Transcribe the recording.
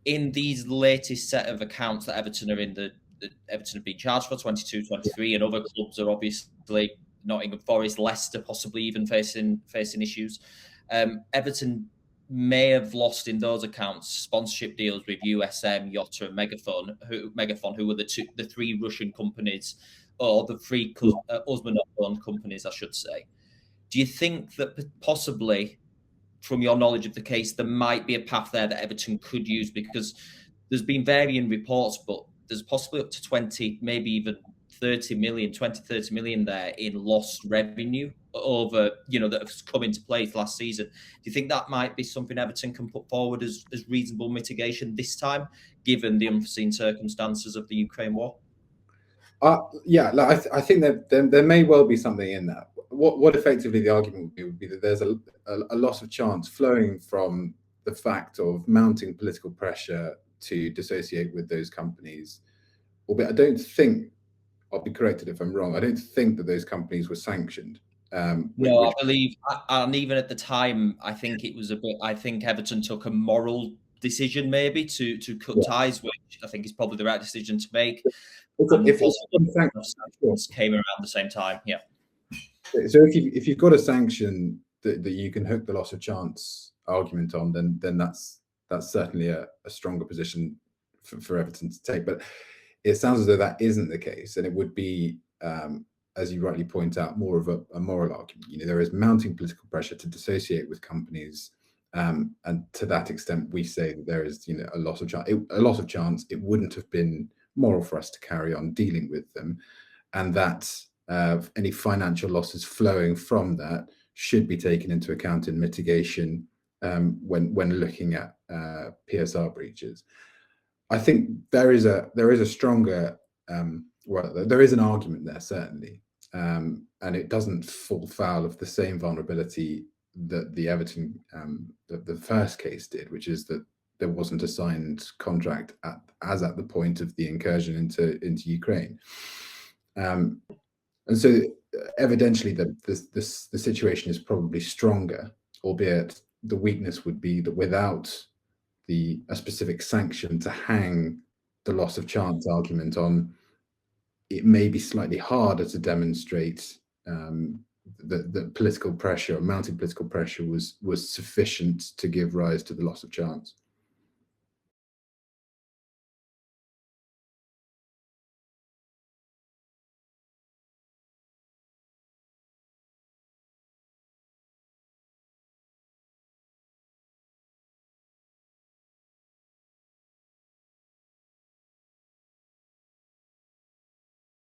in these latest set of accounts that Everton are in, the Everton have been charged for 22, 23, and other clubs are obviously Nottingham Forest, Leicester possibly even facing issues. Everton may have lost in those accounts sponsorship deals with USM, Yotta, and Megaphone, who were the three Russian companies, or the three Uzmanov-owned companies, I should say. Do you think that possibly, from your knowledge of the case, there might be a path there that Everton could use? Because there's been varying reports, but there's possibly up to 20, maybe even 30 million, 20, 30 million there in lost revenue over, that has come into place last season. Do you think that might be something Everton can put forward as reasonable mitigation this time, given the unforeseen circumstances of the Ukraine war? Yeah, I think that there may well be something in that. What effectively the argument would be that there's a loss of chance flowing from the fact of mounting political pressure to dissociate with those companies. Albeit I don't think, I'll be corrected if I'm wrong, I don't think that those companies were sanctioned. No, I believe, and even at the time, I think it was I think Everton took a moral decision maybe to cut ties, which I think is probably the right decision to make. If sanctions came around the same time, yeah. So if you've got a sanction that you can hook the loss of chance argument on, then that's certainly a stronger position for Everton to take. But it sounds as though that isn't the case, and it would be, as you rightly point out, more of a moral argument. There is mounting political pressure to dissociate with companies, and to that extent, we say that there is, a loss of chance. It wouldn't have been moral for us to carry on dealing with them, and that any financial losses flowing from that should be taken into account in mitigation when looking at PSR breaches. I think there is a stronger, there is an argument there certainly, and it doesn't fall foul of the same vulnerability that the Everton the first case did, which is that there wasn't a signed contract at the point of the incursion into Ukraine, and so evidently the situation is probably stronger, albeit the weakness would be that without a specific sanction to hang the loss of chance argument on, it may be slightly harder to demonstrate that political pressure, mounting political pressure, was sufficient to give rise to the loss of chance.